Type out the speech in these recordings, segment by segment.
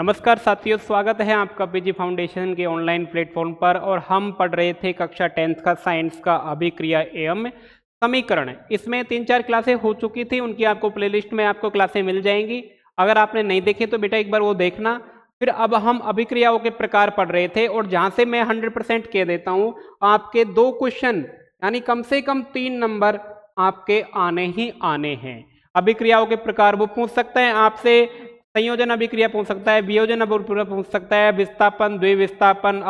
नमस्कार साथियों, स्वागत है आपका पीजी फाउंडेशन के ऑनलाइन प्लेटफॉर्म पर। और हम पढ़ रहे थे कक्षा 10th का साइंस का अभिक्रिया एवं समीकरण। इसमें 3-4 क्लासें हो चुकी थी, उनकी आपको प्लेलिस्ट में आपको क्लासें मिल जाएंगी। अगर आपने नहीं देखे तो बेटा एक बार वो देखना। फिर अब हम अभिक्रियाओं के प्रकार पढ़ रहे थे और जहाँ से मैं 100% कह देता हूँ, आपके 2 क्वेश्चन यानी कम से कम 3 नंबर आपके आने ही आने हैं। अभिक्रियाओं के प्रकार वो पूछ सकते हैं आपसे, संयोजन अभिक्रिया पूछ सकता है, वियोजन अभिक्रिया पूछ सकता है, विस्थापन, द्विविस्थापन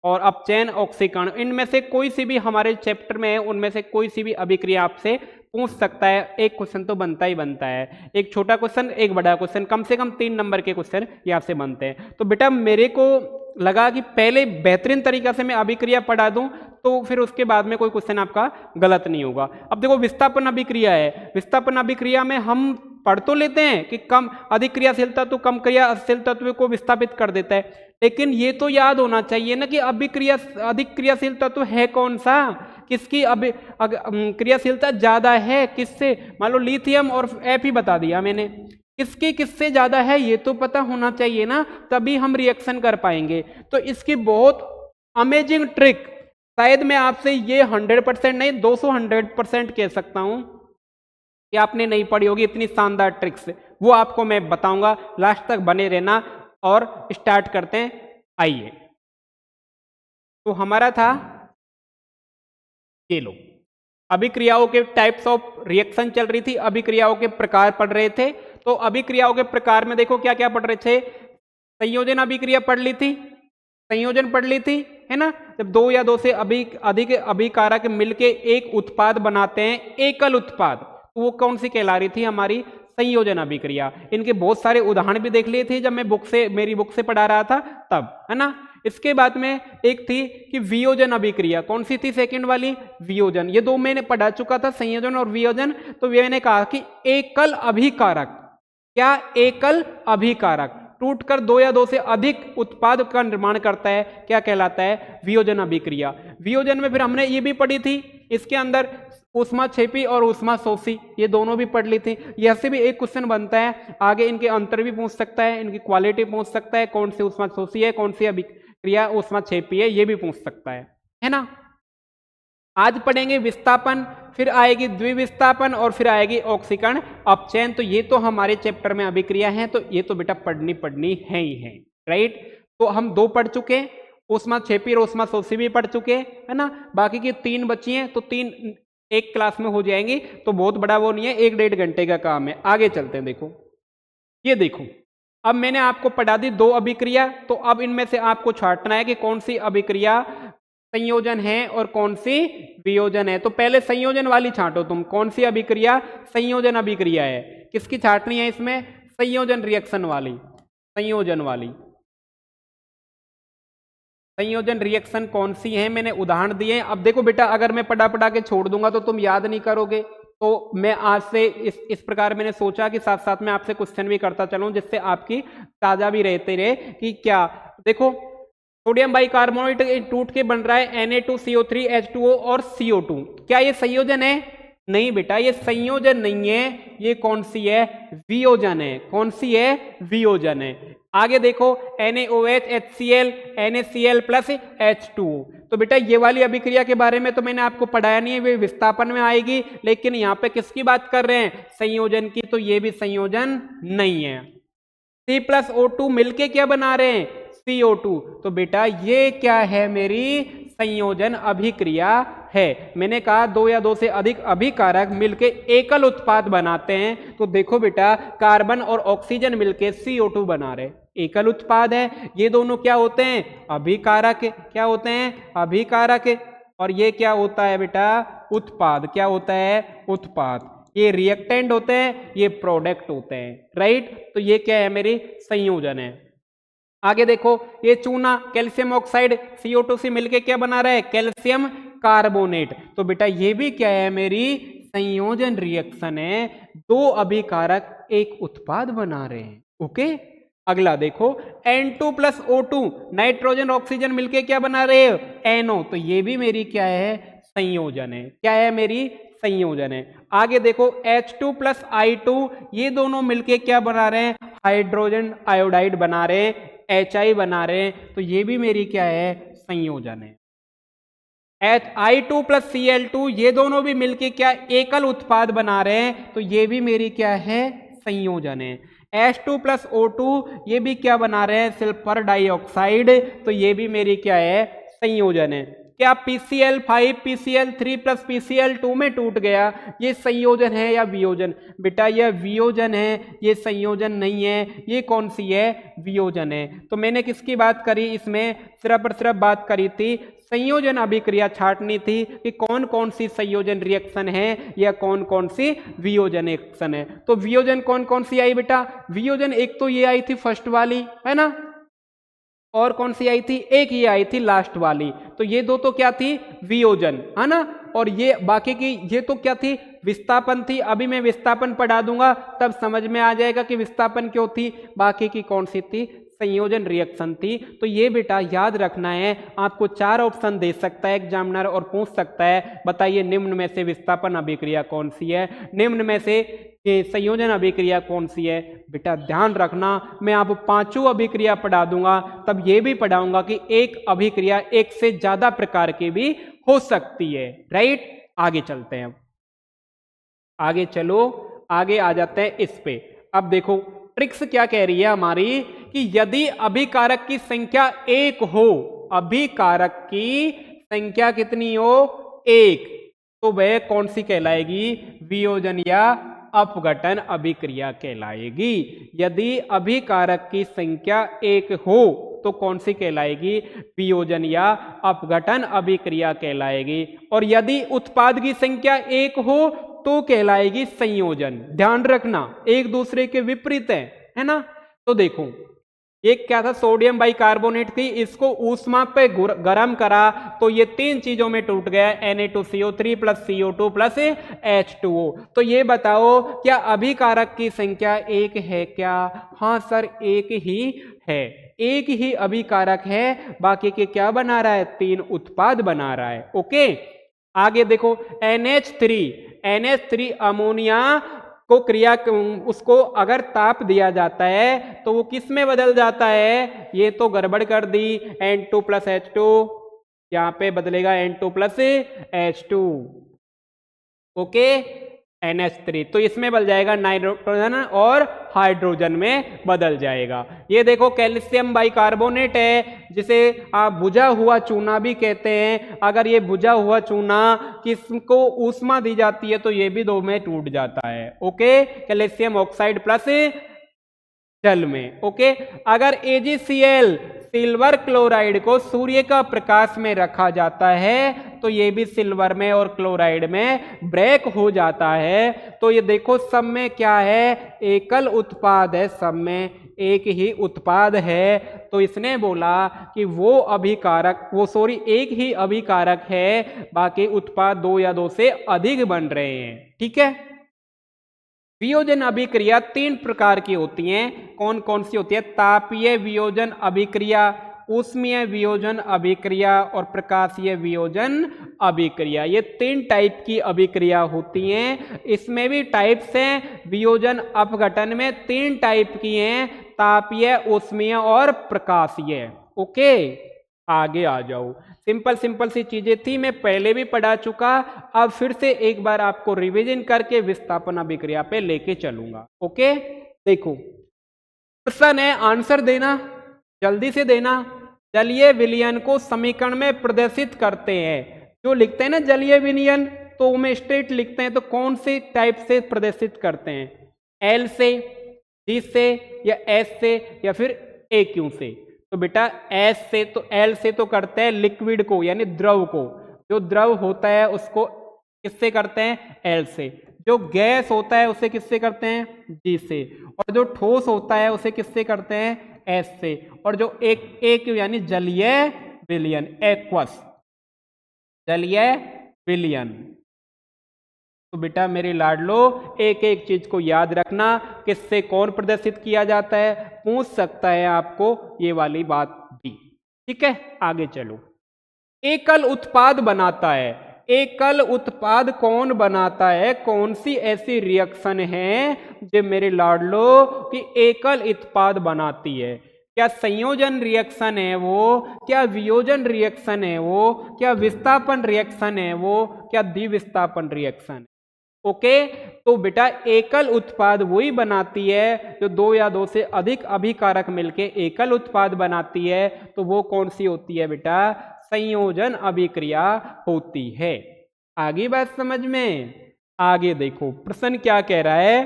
और अपचयन, ऑक्सीकरण। इनमें से कोई सी भी हमारे चैप्टर में है, उनमें से कोई सी भी अभिक्रिया आपसे पूछ सकता है। एक क्वेश्चन तो बनता ही बनता है, एक छोटा क्वेश्चन, एक बड़ा क्वेश्चन, कम से कम 3 नंबर के क्वेश्चन ये आपसे बनते हैं। तो बेटा मेरे को लगा कि पहले बेहतरीन तरीका से मैं अभिक्रिया पढ़ा दूं, तो फिर उसके बाद में कोई क्वेश्चन आपका गलत नहीं होगा। अब देखो विस्थापन अभिक्रिया है। विस्थापन अभिक्रिया में हम पढ़ तो लेते हैं कि कम अधिक क्रियाशील तत्व कम क्रियाशील तत्व को विस्थापित कर देता है, लेकिन ये तो याद होना चाहिए ना कि अभिक्रिया अधिक क्रियाशील तत्व है कौन सा, किसकी क्रियाशीलता ज्यादा है, किससे। मान लो लिथियम और Fe ही बता दिया मैंने, किससे ज्यादा है ये तो पता होना चाहिए ना, तभी हम रिएक्शन कर पाएंगे। तो इसकी बहुत अमेजिंग ट्रिक, शायद मैं आपसे ये 100% नहीं 200% कह सकता हूं कि आपने नहीं पढ़ी होगी, इतनी शानदार ट्रिक्स वो आपको मैं बताऊंगा। लास्ट तक बने रहना और स्टार्ट करते हैं। आइए, तो हमारा था ये लो, अभिक्रियाओं के टाइप्स ऑफ रिएक्शन चल रही थी, अभिक्रियाओं के प्रकार पढ़ रहे थे। तो अभिक्रियाओं के प्रकार में देखो क्या क्या पढ़ रहे थे। संयोजन अभिक्रिया पढ़ ली थी, संयोजन पढ़ ली थी, है ना। जब 2 या 2 से अधिक अभिकारक मिलके एक उत्पाद बनाते हैं, एकल उत्पाद, वो कौन सी कहला रही थी, हमारी संयोजन अभिक्रिया। इनके बहुत सारे उदाहरण भी देख लिए थे जब मैं मेरी बुक से पढ़ा रहा था तब, है ना। इसके बाद में एक थी कि वियोजन अभिक्रिया, कौन सी थी सेकंड वाली, वियोजन। ये 2 मैंने पढ़ा चुका था, संयोजन और वियोजन। तो मैंने कहा कि एकल अभिकारक, क्या एकल अभिकारक टूटकर 2 या 2 से अधिक उत्पाद का निर्माण करता है, क्या कहलाता है, वियोजन अभिक्रिया। वियोजन में फिर हमने ये भी पढ़ी थी, इसके अंदर ऊष्माक्षेपी और ऊष्माशोषी ये दोनों भी पढ़ ली थी। यह से भी एक क्वेश्चन बनता है, आगे इनके अंतर भी पूछ सकता है, इनकी क्वालिटी पूछ सकता है, कौन सी ऊष्माशोषी है, कौन सी अभिक्रिया ऊष्माक्षेपी है, ये भी पूछ सकता है ना। आज पढ़ेंगे विस्थापन, फिर आएगी द्विविस्थापन और फिर आएगी ऑक्सीकरण, अपचयन। तो ये तो हमारे चैप्टर में अभिक्रिया है, तो ये तो बेटा पढ़नी है ही है, राइट। तो हम 2 पढ़ चुके, ऊष्माक्षेपी और ऊष्माशोषी भी पढ़ चुके, है ना। बाकी की 3 बची हैं, तो 3 एक क्लास में हो जाएंगी, तो बहुत बड़ा वो नहीं है, 1-1.5 घंटे का काम है। आगे चलते हैं। देखो ये देखो, अब मैंने आपको पढ़ा दी 2 अभिक्रिया, तो अब इनमें से आपको छांटना है कि कौन सी अभिक्रिया संयोजन है और कौन सी वियोजन है। तो पहले संयोजन वाली छांटो तुम, कौन सी अभिक्रिया संयोजन अभिक्रिया है, किसकी छांटनी है इसमें, संयोजन रिएक्शन वाली, संयोजन वाली। संयोजन रिएक्शन कौन सी है, मैंने उदाहरण दिए। अब देखो बेटा, अगर मैं पढ़ा के छोड़ दूंगा तो तुम याद नहीं करोगे, तो मैं आज से इस प्रकार मैंने सोचा कि साथ साथ में आपसे क्वेश्चन भी करता चलूं, जिससे आपकी ताजा भी रहते रहे कि क्या। देखो सोडियम बाइकार्बोनेट टूट के बन रहा है Na2CO3 H2O और CO2, क्या ये संयोजन है, नहीं बेटा ये संयोजन नहीं है, ये कौन सी है, वियोजन है। कौन सी है, वियोजन है। आगे देखो NaOH HCl NaCl plus H2O। तो बेटा ये वाली अभिक्रिया के बारे में तो मैंने आपको पढ़ाया नहीं है, वे विस्थापन में आएगी, लेकिन यहाँ पे किसकी बात कर रहे हैं, संयोजन की। तो ये भी संयोजन नहीं है। C प्लस O2 मिलके क्या बना रहे हैं, CO2। तो बेटा ये क्या है, मेरी संयोजन अभिक्रिया है। मैंने कहा 2 या 2 से अधिक अभिकारक मिलके एकल उत्पाद बनाते हैं। तो देखो बेटा, कार्बन और ऑक्सीजन मिलके CO2 बना रहे, एकल उत्पाद है। ये दोनों क्या होते हैं, अभिकारक। क्या होते हैं, अभिकारक। और ये क्या होता है बेटा, उत्पाद। क्या होता है, उत्पाद। ये रिएक्टेंट होते हैं, ये प्रोडक्ट होते हैं, राइट। तो ये क्या है, मेरी संयोजन है। आगे देखो, ये चूना कैल्शियम ऑक्साइड CO2 से मिलके क्या बना रहा है, कैल्शियम कार्बोनेट। तो बेटा ये भी क्या है, मेरी संयोजन रिएक्शन है, 2 अभिकारक एक उत्पाद बना रहे हैं। ओके, अगला देखो N2 plus O2 nitrogen oxygen मिलके क्या बना रहे हैं, NO। तो ये भी मेरी क्या है, संयोजन है। क्या है, मेरी संयोजन है। आगे देखो H2 प्लस I2, ये दोनों मिलके क्या बना रहे हैं, हाइड्रोजन आयोडाइड बना रहे हैं, HI बना रहे हैं, तो ये भी मेरी क्या है, संयोजन है। HI2 प्लस Cl2 ये दोनों भी मिलके क्या एकल उत्पाद बना रहे हैं, तो ये भी मेरी क्या है, संयोजन है। H2 प्लस O2 ये भी क्या बना रहे हैं, सल्फर डाइऑक्साइड, तो ये भी मेरी क्या है, संयोजन है। क्या PCl5 PCl3 प्लस PCl2 में टूट गया, ये संयोजन है या वियोजन? बेटा यह वियोजन है, ये संयोजन नहीं है। ये कौन सी है, वियोजन है। तो मैंने किसकी बात करी इसमें, सिर्फ और सिर्फ बात करी थी संयोजन अभिक्रिया छांटनी थी कि कौन कौन सी संयोजन रिएक्शन है या कौन कौन सी वियोजन रिएक्शन है। तो वियोजन कौन कौन सी आई बेटा, वियोजन एक तो ये आई थी फर्स्ट वाली, है ना, और कौन सी आई थी, एक ही आई थी लास्ट वाली। तो ये दो तो क्या थी, वियोजन, है ना, और ये बाकी की ये तो क्या थी, विस्थापन थी। अभी मैं विस्थापन पढ़ा दूंगा तब समझ में आ जाएगा कि विस्थापन क्यों थी। बाकी की कौन सी थी, संयोजन रिएक्शन थी। तो ये बेटा याद रखना है, आपको 4 ऑप्शन दे सकता है एग्जामिनर और पूछ सकता है बताइए निम्न में से विस्थापन अभिक्रिया कौन सी है, निम्न में से संयोजन अभिक्रिया कौन सी है। बेटा ध्यान रखना, मैं आपको 5 अभिक्रिया पढ़ा दूंगा, तब ये भी पढ़ाऊंगा कि एक अभिक्रिया एक से ज्यादा प्रकार की भी हो सकती है। राइट, आगे चलते हैं, आगे चलो, आगे आ जाते हैं इस पे। अब देखो ट्रिक्स क्या कह रही है हमारी कि यदि अभिकारक की संख्या 1 हो, अभिकारक की संख्या कितनी हो, 1, तो वह कौन सी कहलाएगी, वियोजन या अपघटन अभिक्रिया कहलाएगी। यदि अभिकारक की संख्या 1 हो तो कौन सी कहलाएगी, वियोजन या अपघटन अभिक्रिया कहलाएगी। और यदि उत्पाद की संख्या 1 हो तो कहलाएगी संयोजन। ध्यान रखना एक दूसरे के विपरीत है ना। तो देखो ये क्या था, सोडियम बाइकार्बोनेट थी, इसको ऊष्मा पे गर्म करा तो ये 3 चीजों में टूट गया, Na2CO3 plus CO2 plus H2O। तो ये बताओ क्या अभिकारक की संख्या 1 है क्या? हाँ सर 1 ही है, 1 ही अभिकारक है, बाकी के क्या बना रहा है, 3 उत्पाद बना रहा है। ओके आगे देखो NH3 अमोनिया को क्रिया उसको अगर ताप दिया जाता है तो वो किस में बदल जाता है, ये तो गड़बड़ कर दी, N2 प्लस H2 यहाँ पे बदलेगा N2 plus H2। Okay NH3 तो इसमें बदल जाएगा नाइट्रोजन और हाइड्रोजन में बदल जाएगा। ये देखो कैल्शियम बाइकार्बोनेट है जिसे आप बुझा हुआ चूना भी कहते हैं। अगर ये बुझा हुआ चूना किसको ऊष्मा दी जाती है तो ये भी 2 में टूट जाता है। ओके कैल्शियम ऑक्साइड प्लस जल में। ओके अगर AgCl सिल्वर क्लोराइड को सूर्य का प्रकाश में रखा जाता है तो ये भी सिल्वर में और क्लोराइड में ब्रेक हो जाता है। तो ये देखो सब में क्या है, एकल उत्पाद है, सब में एक ही उत्पाद है। तो इसने बोला कि वो अभिकारक एक ही अभिकारक है, बाकी उत्पाद 2 या 2 से अधिक बन रहे हैं। ठीक है, वियोजन अभिक्रिया 3 प्रकार की होती हैं। कौन कौन सी होती है, तापीय वियोजन अभिक्रिया, ऊष्मीय वियोजन अभिक्रिया और प्रकाशीय वियोजन अभिक्रिया। ये 3 टाइप की अभिक्रिया होती हैं। इसमें भी टाइप्स हैं, वियोजन अपघटन में 3 टाइप की हैं, तापीय, ऊष्मीय और प्रकाशीय। ओके आगे आ जाओ। सिंपल सी चीजें थी, मैं पहले भी पढ़ा चुका, अब फिर से एक बार आपको रिवीजन करके विस्थापन अभिक्रिया पे लेके चलूंगा। ओके देखो प्रश्न है, आंसर देना, जल्दी से देना। जलीय विलयन को समीकरण में प्रदर्शित करते हैं। जो लिखते हैं ना जलीय विलयन तो में स्ट्रेट लिखते हैं, तो कौन से टाइप से प्रदर्शित करते हैं, L से, G से या S से या फिर AQ से? तो बेटा S से, तो L से तो करते हैं लिक्विड को यानी द्रव को, जो द्रव होता है उसको किससे करते हैं, L से। जो गैस होता है उसे किससे करते हैं, G से। और जो ठोस होता है उसे किससे करते हैं, S से। और जो एक यानी जलीय विलयन, एक्वस, जलीय विलयन। तो बेटा मेरे लाडलो एक एक चीज को याद रखना, किससे कौन प्रदर्शित किया जाता है, पूछ सकता है आपको ये वाली बात भी। ठीक है आगे चलो। एकल उत्पाद बनाता है, एकल उत्पाद कौन बनाता है, कौन सी ऐसी रिएक्शन है जो मेरे लाडलो कि एकल उत्पाद बनाती है? क्या संयोजन रिएक्शन है वो, क्या वियोजन रिएक्शन है वो, क्या विस्थापन रिएक्शन है वो, क्या द्विविस्थापन रिएक्शन? ओके, तो बेटा एकल उत्पाद वही बनाती है जो दो या दो से अधिक अभिकारक मिलके एकल उत्पाद बनाती है, तो वो कौन सी होती है बेटा? संयोजन अभिक्रिया होती है। आगे बात समझ में? आगे देखो प्रश्न क्या कह रहा है,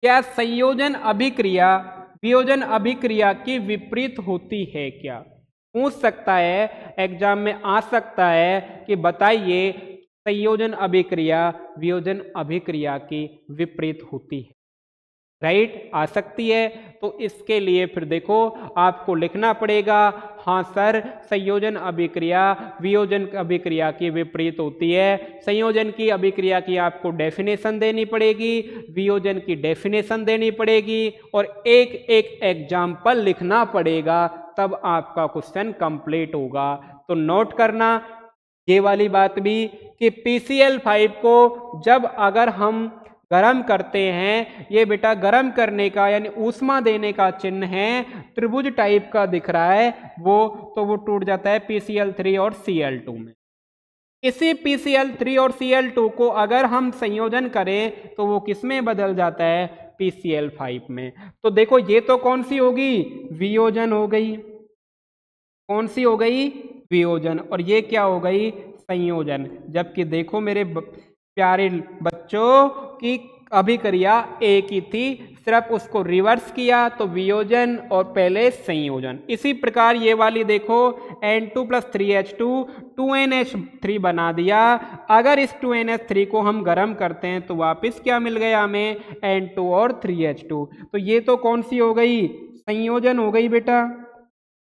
क्या संयोजन अभिक्रिया वियोजन अभिक्रिया की विपरीत होती है क्या? पूछ सकता है, एग्जाम में आ सकता है कि बताइए संयोजन अभिक्रिया वियोजन अभिक्रिया की विपरीत होती है, राइट? आ सकती है। तो इसके लिए फिर देखो आपको लिखना पड़ेगा, हाँ सर संयोजन अभिक्रिया वियोजन अभिक्रिया की विपरीत होती है। संयोजन की अभिक्रिया की आपको डेफिनेशन देनी पड़ेगी, वियोजन की डेफिनेशन देनी पड़ेगी और एक एक एग्जाम्पल लिखना पड़ेगा, तब आपका क्वेश्चन कंप्लीट होगा। तो नोट करना ये वाली बात भी कि PCl5 को जब अगर हम गरम करते हैं, ये बेटा गरम करने का यानी ऊष्मा देने का चिन्ह है, त्रिभुज टाइप का दिख रहा है वो, तो वो टूट जाता है PCl3 और Cl2 में। इसी PCl3 और Cl2 को अगर हम संयोजन करें तो वो किस में बदल जाता है? PCl5 में। तो देखो ये तो कौन सी होगी? वियोजन हो गई। कौन सी हो गई? वियोजन। और ये क्या हो गई? संयोजन। जबकि देखो मेरे प्यारे बच्चों की अभिक्रिया एक ही थी, सिर्फ उसको रिवर्स किया तो वियोजन और पहले संयोजन। इसी प्रकार ये वाली देखो N2 + 3H2 2NH3 बना दिया। अगर इस 2NH3 को हम गर्म करते हैं तो वापस क्या मिल गया हमें? N2 और 3H2। तो ये तो कौन सी हो गई? संयोजन हो गई बेटा।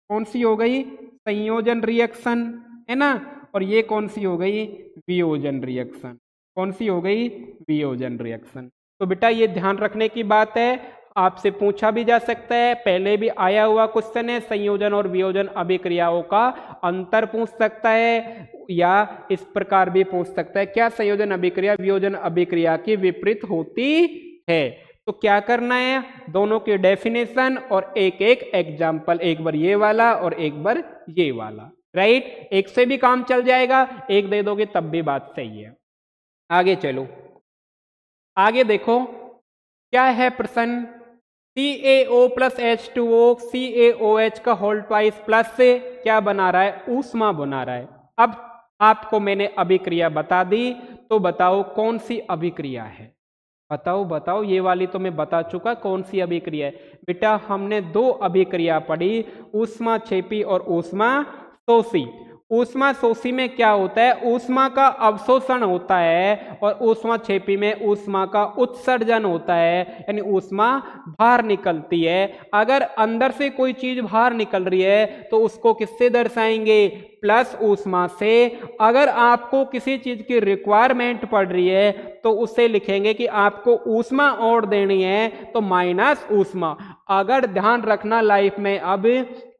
कौन सी हो गई? संयोजन रिएक्शन, है ना। और ये कौन सी हो गई? वियोजन रिएक्शन। कौन सी हो गई? वियोजन रिएक्शन। तो बेटा ये ध्यान रखने की बात है, आपसे पूछा भी जा सकता है, पहले भी आया हुआ क्वेश्चन है, संयोजन और वियोजन अभिक्रियाओं का अंतर पूछ सकता है, या इस प्रकार भी पूछ सकता है, क्या संयोजन अभिक्रिया वियोजन अभिक्रिया की विपरीत होती है? तो क्या करना है? दोनों की डेफिनेशन और एक एक एग्जाम्पल, एक बार ये वाला और एक बार ये वाला, राइट? एक से भी काम चल जाएगा, एक दे दोगे तब भी बात सही है। आगे चलो, आगे देखो क्या है प्रश्न। CaO + H2O CaOH का होल ट्वाइस प्लस से क्या बना रहा है? ऊष्मा बना रहा है। अब आपको मैंने अभिक्रिया बता दी, तो बताओ कौन सी अभिक्रिया है? बताओ बताओ, ये वाली तो मैं बता चुका कौन सी अभिक्रिया है। बेटा हमने दो अभिक्रिया पढ़ी, ऊष्मा क्षेपी और ऊष्मा शोषी। ऊष्मा शोषी में क्या होता है? ऊष्मा का अवशोषण होता है, और ऊष्मा क्षेपी में ऊष्मा का उत्सर्जन होता है, यानी ऊष्मा बाहर निकलती है। अगर अंदर से कोई चीज बाहर निकल रही है तो उसको किससे दर्शाएंगे? प्लस ऊष्मा से। अगर आपको किसी चीज की रिक्वायरमेंट पड़ रही है तो उससे लिखेंगे कि आपको ऊष्मा और देनी है, तो माइनस ऊष्मा। अगर ध्यान रखना लाइफ में अब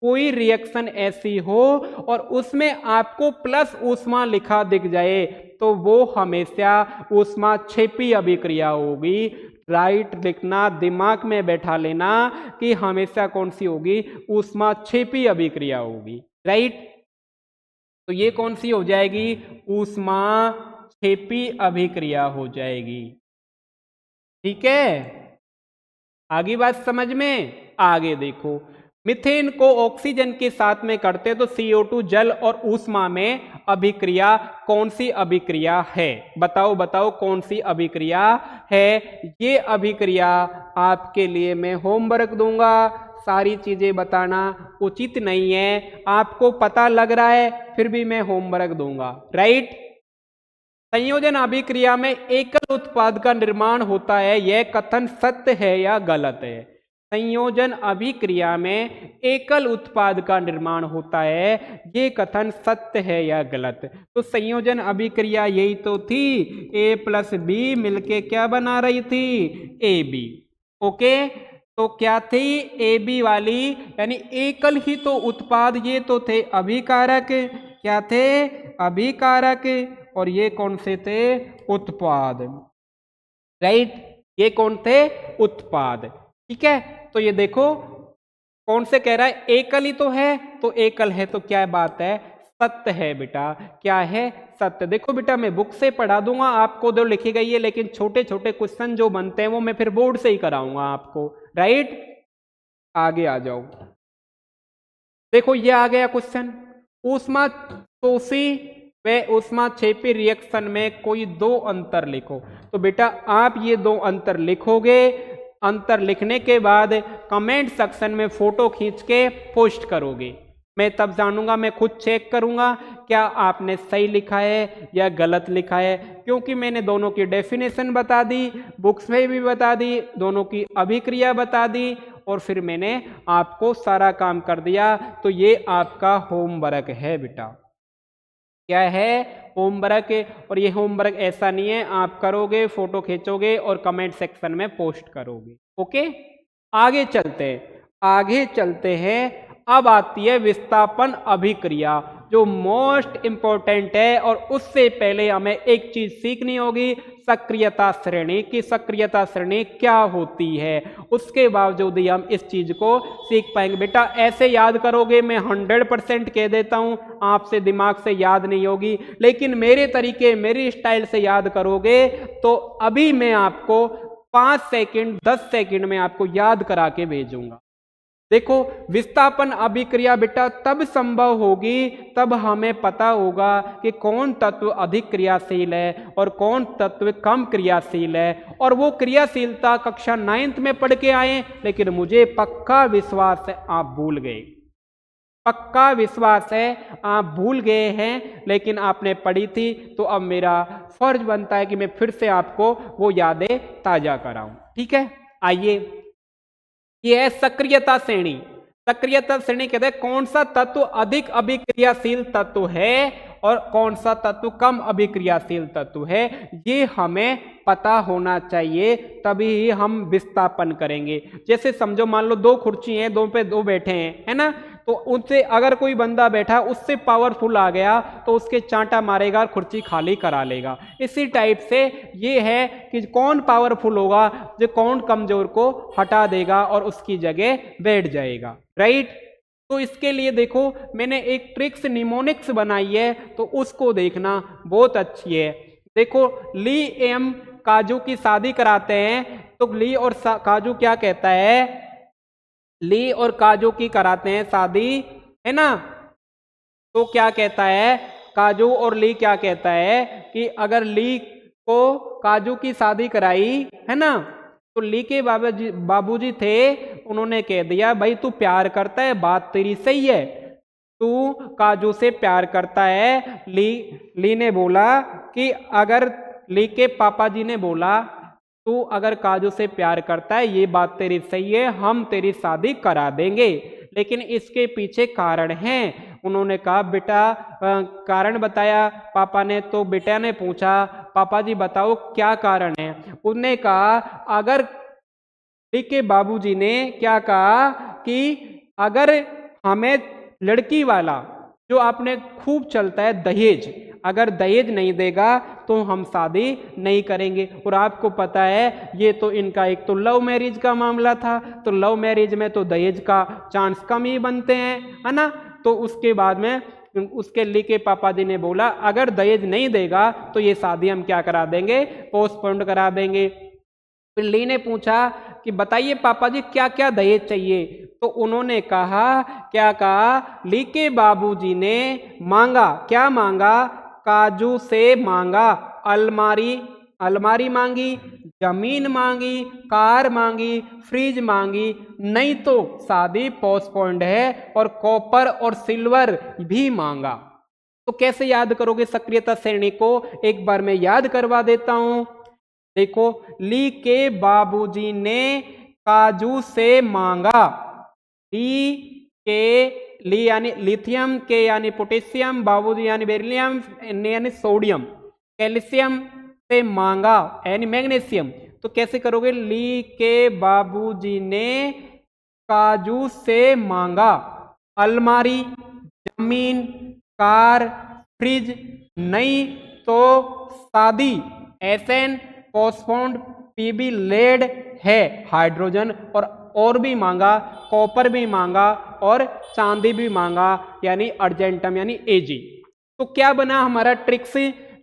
कोई रिएक्शन ऐसी हो और उसमें आपको प्लस ऊष्मा लिखा दिख जाए तो वो हमेशा ऊष्मा क्षेपी अभिक्रिया होगी। राइट लिखना, दिमाग में बैठा लेना कि हमेशा कौन सी होगी? ऊष्मा क्षेपी अभिक्रिया होगी, राइट। तो ये कौन सी हो जाएगी? ऊष्मा क्षेपी अभिक्रिया हो जाएगी, ठीक है। आगे बात समझ में? आगे देखो, मीथेन को ऑक्सीजन के साथ में करते तो CO2 जल और ऊष्मा में अभिक्रिया कौन सी अभिक्रिया है? बताओ बताओ कौन सी अभिक्रिया है? ये अभिक्रिया आपके लिए मैं होमवर्क दूंगा, सारी चीजें बताना उचित नहीं है, आपको पता लग रहा है फिर भी मैं होमवर्क दूंगा, राइट। संयोजन अभिक्रिया में एकल उत्पाद का निर्माण होता है, यह कथन सत्य है या गलत है? संयोजन अभिक्रिया में एकल उत्पाद का निर्माण होता है, ये कथन सत्य है या गलत? तो संयोजन अभिक्रिया यही तो थी, A + B मिलके क्या बना रही थी? AB। ओके, तो क्या थी? AB वाली, यानी एकल ही तो उत्पाद, ये तो थे अभिकारक, क्या थे? अभिकारक। और ये कौन से थे? उत्पाद। राइट, ये कौन थे? उत्पाद। ठीक है, तो ये देखो कौन से कह रहा है? एकल ही तो है, तो एकल है तो क्या बात है? सत्य है बेटा। क्या है? सत्य। देखो बेटा मैं बुक से पढ़ा दूंगा आपको, जो लिखी गई है, लेकिन छोटे छोटे क्वेश्चन जो बनते हैं वो मैं फिर बोर्ड से ही कराऊंगा आपको। राइट, आगे आ जाओ। देखो ये आ गया क्वेश्चन। ऊष्माशोषी व ऊष्माक्षेपी रिएक्शन में कोई दो अंतर लिखो। तो बेटा आप ये दो अंतर लिखोगे। अंतर लिखने के बाद कमेंट सेक्शन में फोटो खींच के पोस्ट करोगे। मैं तब जानूंगा, मैं खुद चेक करूंगा क्या आपने सही लिखा है या गलत लिखा है, क्योंकि मैंने दोनों की डेफिनेशन बता दी, बुक्स में भी बता दी, दोनों की अभिक्रिया बता दी, और फिर मैंने आपको सारा काम कर दिया। तो ये आपका होमवर्क है बेटा। क्या है? होमवर्क। और ये होमवर्क ऐसा नहीं है, आप करोगे, फोटो खींचोगे और कमेंट सेक्शन में पोस्ट करोगे। ओके, आगे चलते हैं। आगे चलते हैं। अब आती है विस्थापन अभिक्रिया, जो मोस्ट इंपॉर्टेंट है। और उससे पहले हमें एक चीज सीखनी होगी, सक्रियता श्रेणी की। सक्रियता श्रेणी क्या होती है, उसके बावजूद ही हम इस चीज को सीख पाएंगे। बेटा ऐसे याद करोगे, मैं 100% कह देता हूं, आपसे दिमाग से याद नहीं होगी, लेकिन मेरे तरीके, मेरी स्टाइल से याद करोगे तो अभी मैं आपको 5 सेकंड 10 सेकंड में आपको याद करा के भेजूंगा। देखो विस्थापन अभिक्रिया बेटा तब संभव होगी, तब हमें पता होगा कि कौन तत्व अधिक क्रियाशील है और कौन तत्व कम क्रियाशील है। और वो क्रियाशीलता कक्षा 9th में पढ़ के आए, लेकिन मुझे पक्का विश्वास है आप भूल गए। पक्का विश्वास है आप भूल गए हैं, लेकिन आपने पढ़ी थी, तो अब मेरा फर्ज बनता है कि मैं फिर से आपको वो यादें ताजा कराऊं। ठीक है, आइए। यह है सक्रियता श्रेणी। सक्रियता श्रेणी कहते हैं कौन सा तत्व अधिक अभिक्रियाशील तत्व है और कौन सा तत्व कम अभिक्रियाशील तत्व है, ये हमें पता होना चाहिए, तभी हम विस्थापन करेंगे। जैसे समझो मान लो दो कुर्सी हैं, दो पे दो बैठे हैं, है ना, तो उनसे अगर कोई बंदा बैठा उससे पावरफुल आ गया तो उसके चांटा मारेगा और कुर्सी खाली करा लेगा। इसी टाइप से ये है कि कौन पावरफुल होगा, जो कौन कमजोर को हटा देगा और उसकी जगह बैठ जाएगा। राइट, तो इसके लिए देखो मैंने एक ट्रिक्स निमोनिक्स बनाई है, तो उसको देखना बहुत अच्छी है। देखो ली एम काजू की शादी कराते हैं, तो ली और काजू क्या कहता है? ली और काजू की कराते हैं शादी, है ना, तो क्या कहता है? काजू और ली क्या कहता है कि अगर ली को काजू की शादी कराई, है ना, तो ली के बाबूजी थे, उन्होंने कह दिया भाई तू प्यार करता है, बात तेरी सही है, तू काजू से प्यार करता है। ली ने बोला कि अगर ली के पापा जी ने बोला तू अगर काजू से प्यार करता है, ये बात तेरी सही है, हम तेरी शादी करा देंगे, लेकिन इसके पीछे कारण है। उन्होंने कहा बेटा कारण बताया पापा ने, तो बेटा ने पूछा पापा जी बताओ क्या कारण है। उन्होंने कहा अगर ली के बाबूजी ने क्या कहा कि अगर हमें लड़की वाला जो आपने खूब चलता है दहेज, अगर दहेज नहीं देगा तो हम शादी नहीं करेंगे। और आपको पता है ये तो इनका एक तो लव मैरिज का मामला था, तो लव मैरिज में तो दहेज का चांस कम ही बनते हैं, है ना। तो उसके बाद में उसके ली के पापा जी ने बोला अगर दहेज नहीं देगा तो ये शादी हम क्या करा देंगे? पोस्टपोन करा देंगे। फिर ली ने पूछा कि बताइए पापा जी क्या क्या दहेज चाहिए, तो उन्होंने कहा क्या कहा? ली के बाबूजी ने मांगा, क्या मांगा? काजू से मांगा, अलमारी मांगी, जमीन मांगी, कार मांगी, फ्रिज मांगी, नहीं तो शादी पोस्टपोन्ड है, और कॉपर और सिल्वर भी मांगा। तो कैसे याद करोगे सक्रियता श्रेणी को? एक बार मैं याद करवा देता हूं। देखो ली के बाबूजी ने काजू से मांगा, ली यानी लिथियम, के यानी पोटेशियम, बाबूजी यानी बेरिलियम, यानी सोडियम, कैल्शियम से मांगा यानी मैग्नीशियम। तो कैसे करोगे? ली के बाबूजी ने काजू से मांगा अलमारी, जमीन, कार, फ्रिज, नहीं तो शादी, एसएन, पोस्टपोन्ड, पीबी, लेड है हाइड्रोजन, और भी मांगा, कॉपर भी मांगा और चांदी भी मांगा, यानी अर्जेंटम यानी एजी। तो क्या बना हमारा ट्रिक्स,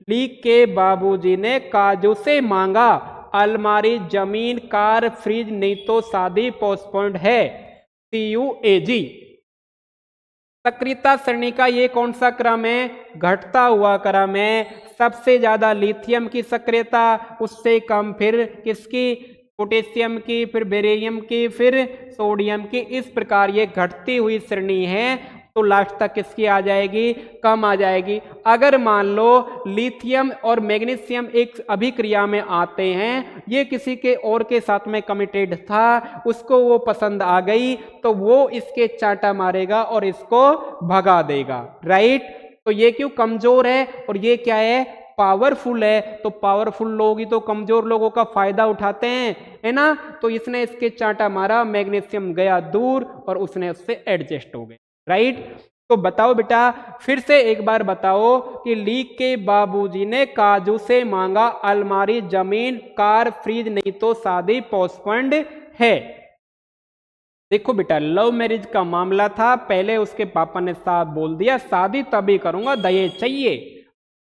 लीक के बाबूजी ने काजू से मांगा अलमारी, जमीन, कार, फ्रिज, नहीं तो शादी, पोस्टपोन्ड है, CUAG। सक्रियता श्रेणी का ये कौन सा क्रम है, घटता हुआ क्रम है। सबसे ज्यादा लिथियम की सक्रियता, उससे कम फिर किसकी, पोटेशियम की, फिर बेरिलियम की, फिर सोडियम की, इस प्रकार ये घटती हुई श्रेणी है। तो लास्ट तक किसकी आ जाएगी, कम आ जाएगी। अगर मान लो लिथियम और मैग्नीशियम एक अभिक्रिया में आते हैं, ये किसी के और के साथ में कमिटेड था, उसको वो पसंद आ गई, तो वो इसके चांटा मारेगा और इसको भगा देगा, राइट। तो ये क्यों कमजोर है और ये क्या है, पावरफुल है। तो पावरफुल लोग ही तो कमजोर लोगों का फायदा उठाते हैं, है ना। तो इसने इसके चांटा मारा, मैग्नीशियम गया दूर और उसने उससे एडजस्ट हो गए, राइट। तो बताओ बेटा, फिर से एक बार बताओ कि लीक के बाबूजी ने काजू से मांगा अलमारी, जमीन, कार, फ्रिज, नहीं तो शादी, पोस्टपोन्ड है। देखो बेटा, लव मैरिज का मामला था, पहले उसके पापा ने साफ बोल दिया शादी तभी करूंगा, दहेज चाहिए।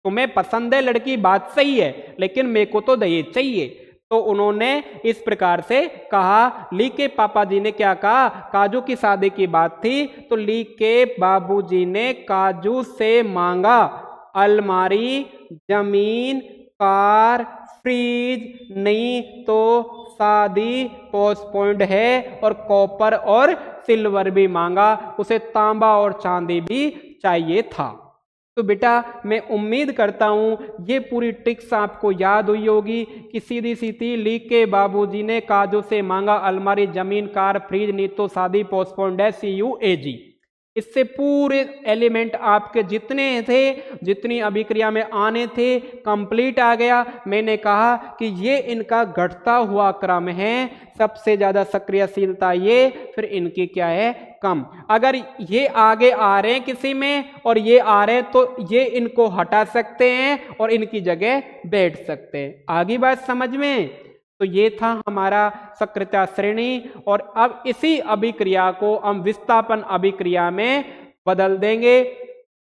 तुम्हें पसंद है लड़की, बात सही है, लेकिन मेरे को तो दहेज चाहिए। तो उन्होंने इस प्रकार से कहा। ली के पापा जी ने क्या कहा, काजू की शादी की बात थी, तो ली के बाबूजी ने काजू से मांगा अलमारी, जमीन, कार, फ्रिज, नहीं तो शादी, पोस्टपोन्ड है, और कॉपर और सिल्वर भी मांगा, उसे तांबा और चांदी भी चाहिए था। तो बेटा मैं उम्मीद करता हूं ये पूरी ट्रिक्स आपको याद हुई होगी कि सीधी सीधी लीक के बाबूजी ने काजू से मांगा अलमारी, जमीन, कार, फ्रिज, नहीं तो शादी, पोस्टपोन्ड है, CUAG। इससे पूरे एलिमेंट आपके जितने थे, जितनी अभिक्रिया में आने थे, कंप्लीट आ गया। मैंने कहा कि ये इनका घटता हुआ क्रम है, सबसे ज्यादा सक्रियशीलता ये, फिर इनकी क्या है, कम। अगर ये आगे आ रहे हैं किसी में और ये आ रहे हैं, तो ये इनको हटा सकते हैं और इनकी जगह बैठ सकते हैं। आगे बात समझ में। तो ये था हमारा सक्रियता श्रेणी, और अब इसी अभिक्रिया को हम विस्थापन अभिक्रिया में बदल देंगे।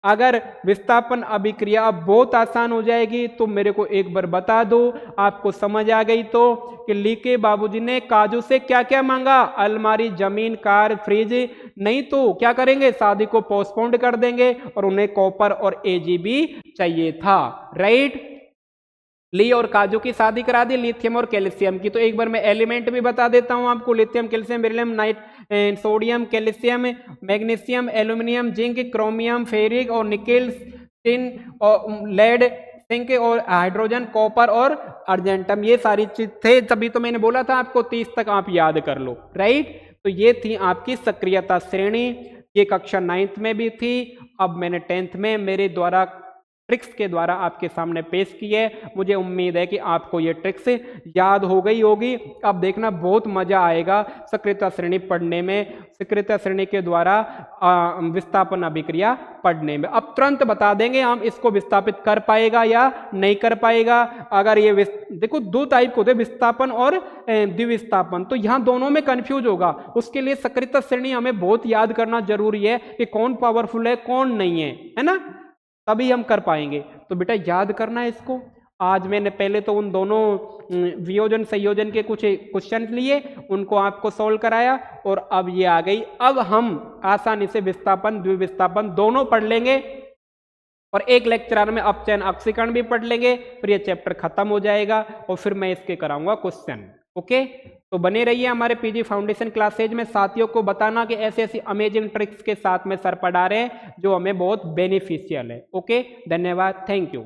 अगर विस्थापन अभिक्रिया अब बहुत आसान हो जाएगी तो मेरे को एक बार बता दो, आपको समझ आ गई तो, कि ली के बाबूजी ने काजू से क्या क्या मांगा, अलमारी, जमीन, कार, फ्रिज, नहीं तो क्या करेंगे, शादी को पोस्टपोन्ड कर देंगे, और उन्हें कॉपर और AG भी चाहिए था, राइट। ली और काजू की शादी करा दी, लिथियम और कैल्शियम की। तो एक बार मैं एलिमेंट भी बता देता हूं आपको, lithium, calcium, beryllium, sodium, calcium, magnesium, aluminium, zinc, chromium, ferric और निकेल, टिन और लेड, जिंक और हाइड्रोजन, कॉपर और अर्जेंटम, ये सारी चीज थे। तभी तो मैंने बोला था आपको 30 तक आप याद कर लो, राइट। तो ये थी आपकी सक्रियता श्रेणी, ये कक्षा 9th में भी थी, अब मैंने 10th में मेरे द्वारा ट्रिक्स के द्वारा आपके सामने पेश की है। मुझे उम्मीद है कि आपको ये ट्रिक्स याद हो गई होगी। अब देखना बहुत मजा आएगा सक्रियता श्रेणी पढ़ने में, सक्रियता श्रेणी के द्वारा विस्थापन अभिक्रिया पढ़ने में। अब तुरंत बता देंगे हम इसको विस्थापित कर पाएगा या नहीं कर पाएगा। अगर ये देखो 2 टाइप होते हैं, विस्थापन और द्विविस्थापन, तो यहाँ दोनों में कंफ्यूज होगा। उसके लिए सक्रियता श्रेणी हमें बहुत याद करना जरूरी है कि कौन पावरफुल है कौन नहीं है ना, तभी हम कर पाएंगे। तो बेटा याद करना है इसको। आज मैंने पहले तो उन दोनों वियोजन संयोजन के कुछ क्वेश्चन लिए, उनको आपको सॉल्व कराया, और अब ये आ गई। अब हम आसानी से विस्थापन द्विविस्थापन दोनों पढ़ लेंगे, और एक लेक्चर में अपचयन अक्सीकरण भी पढ़ लेंगे। फिर ये चैप्टर खत्म हो जाएगा और फिर मैं इसके कराऊंगा क्वेश्चन। ओके, तो बने रहिए हमारे पीजी फाउंडेशन क्लासेज में। साथियों को बताना कि ऐसी ऐसी अमेजिंग ट्रिक्स के साथ में सर पढ़ा रहे हैं जो हमें बहुत बेनिफिशियल है। ओके, धन्यवाद, थैंक यू।